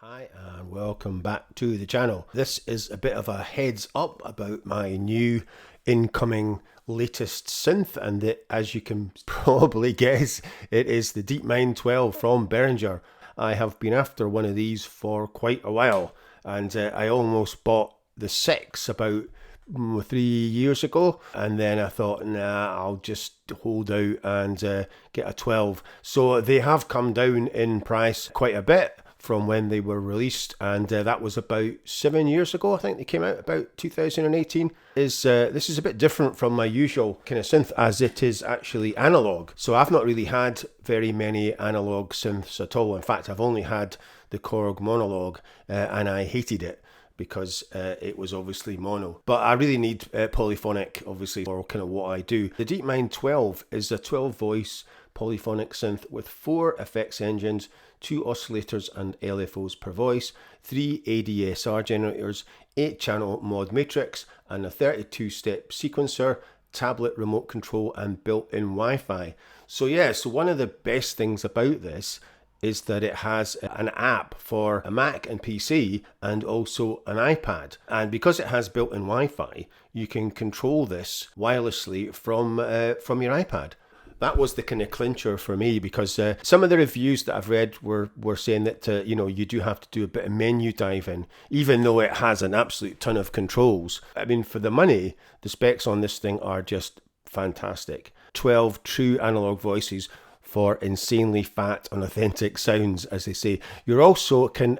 Hi and welcome back to the channel. This is a bit of a heads up about my new incoming latest synth, and as you can probably guess, it is the DeepMind 12 from Behringer. I have been after one of these for quite a while, and I almost bought the 6 about 3 years ago, and then I thought, nah, I'll just hold out and get a 12. So they have come down in price quite a bit from when they were released, and that was about 7 years ago. I think they came out about 2018. This is a bit different from my usual kind of synth, as it is actually analog. So I've not really had very many analog synths at all. In fact, I've only had the Korg Monologue, and I hated it because it was obviously mono. But I really need polyphonic, obviously, for kind of what I do. The DeepMind 12 is a 12-voice polyphonic synth with 4 effects engines, 2 oscillators and LFOs per voice, 3 ADSR generators, 8-channel mod matrix, and a 32-step sequencer, tablet remote control, and built-in Wi-Fi. So yeah, so one of the best things about this is that it has an app for a Mac and PC and also an iPad. And because it has built-in Wi-Fi, you can control this wirelessly from your iPad. That was the kind of clincher for me, because some of the reviews that I've read were saying that you do have to do a bit of menu diving, even though it has an absolute ton of controls. I mean, for the money, the specs on this thing are just fantastic. 12 true analog voices for insanely fat and authentic sounds, as they say. You also can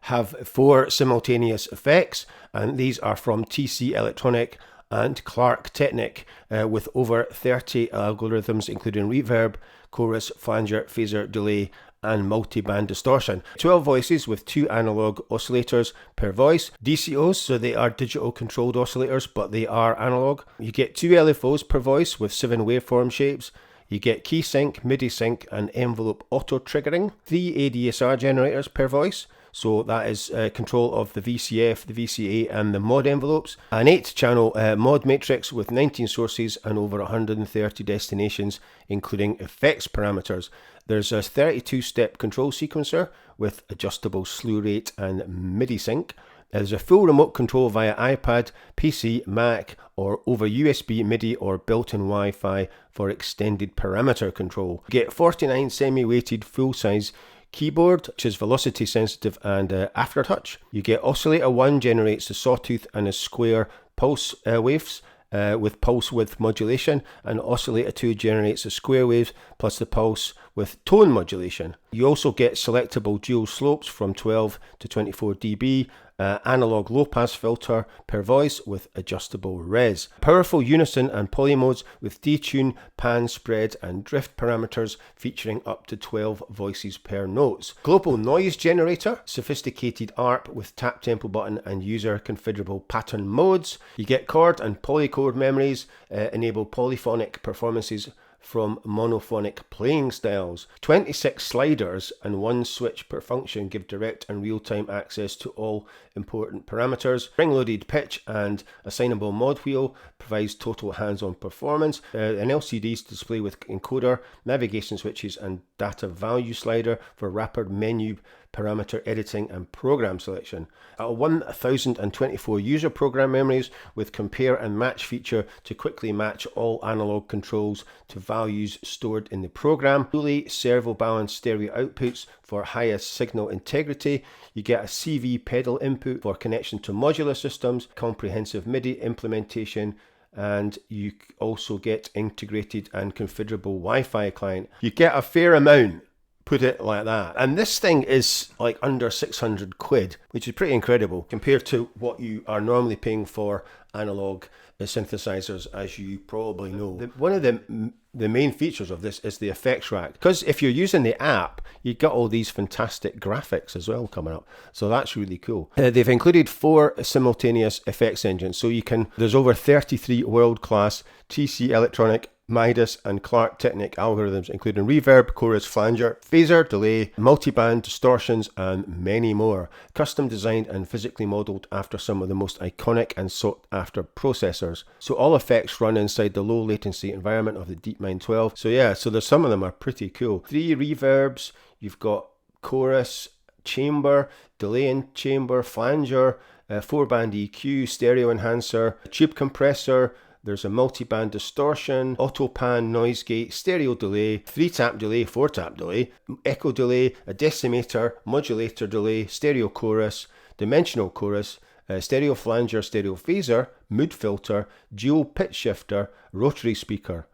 have 4 simultaneous effects, and these are from TC Electronic and Clark Technic, with over 30 algorithms, including reverb, chorus, flanger, phaser, delay, and multi-band distortion. 12 voices with 2 analog oscillators per voice. DCOs, so they are digital controlled oscillators, but they are analog. You get 2 LFOs per voice with 7 waveform shapes. You get key sync, MIDI sync, and envelope auto triggering. 3 ADSR generators per voice. So that is control of the VCF, the VCA, and the mod envelopes. An 8-channel mod matrix with 19 sources and over 130 destinations, including effects parameters. There's a 32-step control sequencer with adjustable slew rate and MIDI sync. There's a full remote control via iPad, PC, Mac, or over USB, MIDI, or built-in Wi-Fi for extended parameter control. You get 49 semi-weighted full-size keyboard, which is velocity sensitive and aftertouch. You get oscillator 1 generates a sawtooth and a square pulse waves with pulse width modulation, and oscillator 2 generates a square wave plus the pulse with tone modulation. You also get selectable dual slopes from 12 to 24 dB, analog low pass filter per voice with adjustable res. Powerful unison and polymodes with detune, pan, spread, and drift parameters featuring up to 12 voices per notes. Global noise generator, sophisticated ARP with tap tempo button and user configurable pattern modes. You get chord and polychord memories, enable polyphonic performances from monophonic playing styles. 26 sliders and 1 switch per function give direct and real-time access to all important parameters. Spring-loaded pitch and assignable mod wheel provides total hands-on performance. An LCD display with encoder, navigation switches, and data value slider for rapid menu parameter editing and program selection. 1024 user program memories with compare and match feature to quickly match all analog controls to values stored in the program. Fully servo balanced stereo outputs for highest signal integrity. You get a CV pedal input for connection to modular systems, comprehensive MIDI implementation, and you also get integrated and configurable Wi-Fi client. You get a fair amount, put it like that. And this thing is like under 600 quid, which is pretty incredible compared to what you are normally paying for analog synthesizers, as you probably know. One of the main features of this is the effects rack, because if you're using the app, you get all these fantastic graphics as well coming up, so that's really cool. They've included 4 simultaneous effects engines, so there's over 33 world-class TC Electronic, Midas, and Clark Technic algorithms, including reverb, chorus, flanger, phaser, delay, multiband, distortions, and many more. Custom designed and physically modeled after some of the most iconic and sought after processors. So all effects run inside the low latency environment of the DeepMind 12. So yeah, there's some of them are pretty cool. 3 reverbs, you've got chorus, chamber, delay in chamber, flanger, 4-band EQ, stereo enhancer, tube compressor. There's a multi-band distortion, auto pan, noise gate, stereo delay, 3-tap delay, 4-tap delay, echo delay, a decimator, modulator delay, stereo chorus, dimensional chorus, stereo flanger, stereo phaser, mood filter, dual pitch shifter, rotary speaker.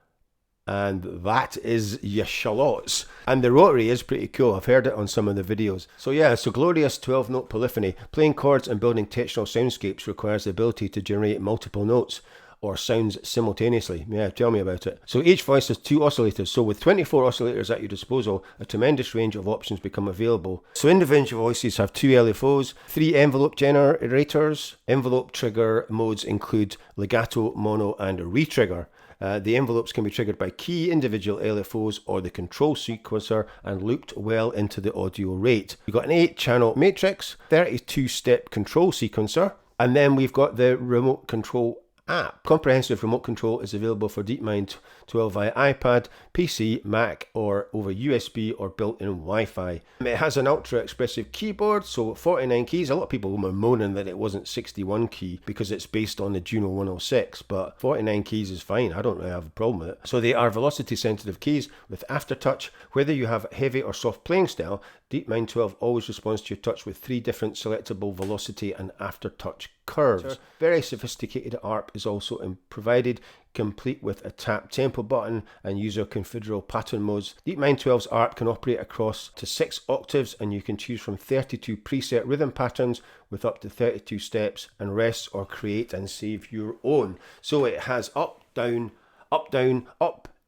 And that is your shallots. And the rotary is pretty cool. I've heard it on some of the videos. So yeah, so glorious 12-note polyphony. Playing chords and building textural soundscapes requires the ability to generate multiple notes or sounds simultaneously. Yeah, tell me about it. So each voice has 2 oscillators. So with 24 oscillators at your disposal, a tremendous range of options become available. So individual voices have 2 LFOs, 3 envelope generators. Envelope trigger modes include legato, mono, and retrigger. The envelopes can be triggered by key individual LFOs or the control sequencer and looped well into the audio rate. We've got an 8-channel matrix, 32-step control sequencer, and then we've got the remote control app. Comprehensive remote control is available for DeepMind 12 via iPad, PC, Mac, or over USB or built-in Wi-Fi. It has an ultra expressive keyboard, so 49 keys. A lot of people were moaning that it wasn't 61 key because it's based on the Juno 106, but 49 keys is fine. I don't really have a problem with it. So they are velocity sensitive keys with aftertouch. Whether you have heavy or soft playing style, DeepMind 12 always responds to your touch with 3 different selectable velocity and aftertouch curves. Very sophisticated ARP is also provided, complete with a tap tempo button and user configurable pattern modes. DeepMind 12's ARP can operate across to 6 octaves, and you can choose from 32 preset rhythm patterns with up to 32 steps and rest or create and save your own. So it has up, down,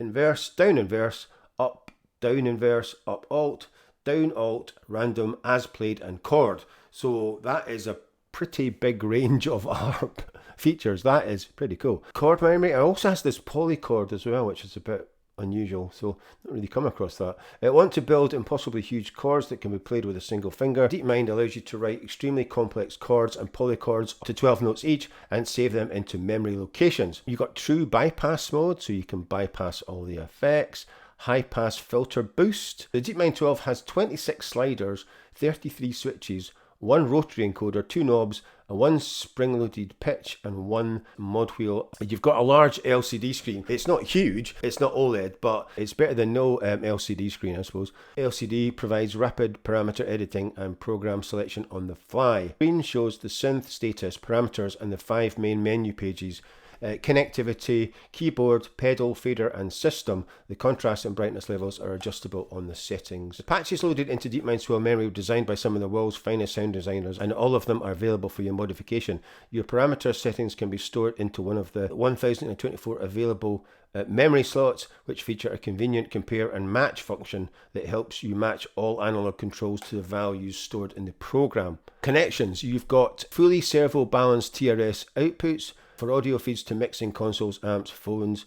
inverse, down, inverse, up, down, inverse, up, alt, down, alt, random, as played, and chord. So that is a pretty big range of ARP features. That is pretty cool. Chord memory. It also has this polychord as well, which is a bit unusual, so not really come across that. I want to build impossibly huge chords that can be played with a single finger. DeepMind allows you to write extremely complex chords and polychords up to 12 notes each and save them into memory locations. You've got true bypass mode, so you can bypass all the effects. High pass filter boost. The DeepMind 12 has 26 sliders, 33 switches, 1 rotary encoder, 2 knobs, and 1 spring-loaded pitch and 1 mod wheel. You've got a large LCD screen. It's not huge, it's not OLED, but it's better than no LCD screen, I suppose. LCD provides rapid parameter editing and program selection on the fly. Screen shows the synth status, parameters, and the 5 main menu pages. Connectivity, keyboard, pedal, fader, and system. The contrast and brightness levels are adjustable on the settings. The patches loaded into DeepMind 12 memory were designed by some of the world's finest sound designers, and all of them are available for your modification. Your parameter settings can be stored into one of the 1024 available memory slots, which feature a convenient compare and match function that helps you match all analog controls to the values stored in the program. Connections. You've got fully servo balanced TRS outputs for audio feeds to mixing consoles, amps, phones,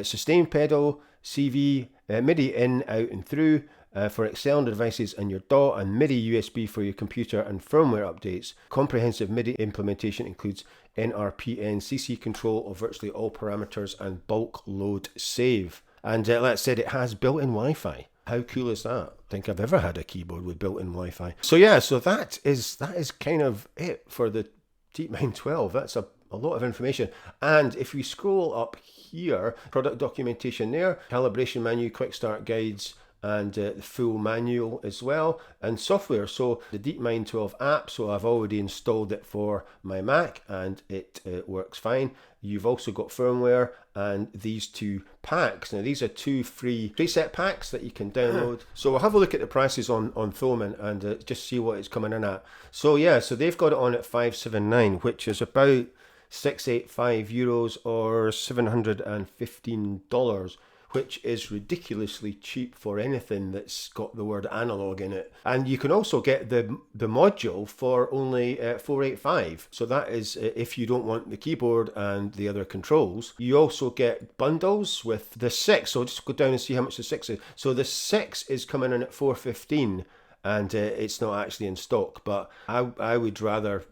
sustain pedal, CV, MIDI in, out and through for external devices and your DAW, and MIDI USB for your computer and firmware updates. Comprehensive MIDI implementation includes NRPN CC control of virtually all parameters and bulk load save. And like I said, it has built-in Wi-Fi. How cool is that? I think I've ever had a keyboard with built-in Wi-Fi. So yeah, so that is kind of it for the DeepMind 12. That's a lot of information. And if we scroll up here, product documentation there, calibration menu, quick start guides, and the full manual as well, and software. So the DeepMind 12 app, so I've already installed it for my Mac and it works fine. You've also got firmware and these 2 packs. Now these are 2 free preset packs that you can download. So we'll have a look at the prices on Thomann and just see what it's coming in at. So yeah, so they've got it on at 579, which is about €685 or $715, which is ridiculously cheap for anything that's got the word analog in it. And you can also get the module for only $485. So that is if you don't want the keyboard and the other controls. You also get bundles with the 6. So I'll just go down and see how much the 6 is. So the 6 is coming in at $415, and it's not actually in stock, but I would rather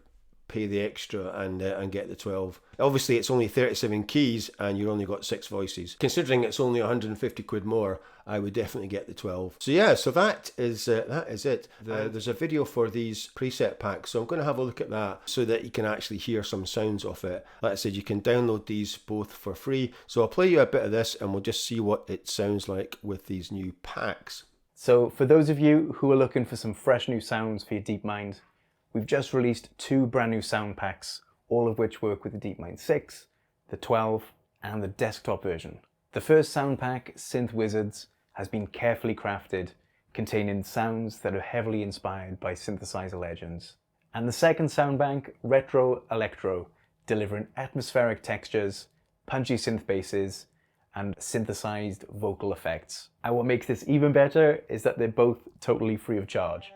pay the extra and get the 12. Obviously, it's only 37 keys and you've only got 6 voices. Considering it's only 150 quid more, I would definitely get the 12. So yeah, so that is it. There's a video for these preset packs, so I'm going to have a look at that so that you can actually hear some sounds of it. Like I said, you can download these both for free. So I'll play you a bit of this and we'll just see what it sounds like with these new packs. So for those of you who are looking for some fresh new sounds for your DeepMind, we've just released 2 brand new sound packs, all of which work with the DeepMind 6, the 12, and the desktop version. The first sound pack, Synth Wizards, has been carefully crafted, containing sounds that are heavily inspired by synthesizer legends. And the second sound bank, Retro Electro, delivering atmospheric textures, punchy synth basses, and synthesized vocal effects. And what makes this even better is that they're both totally free of charge.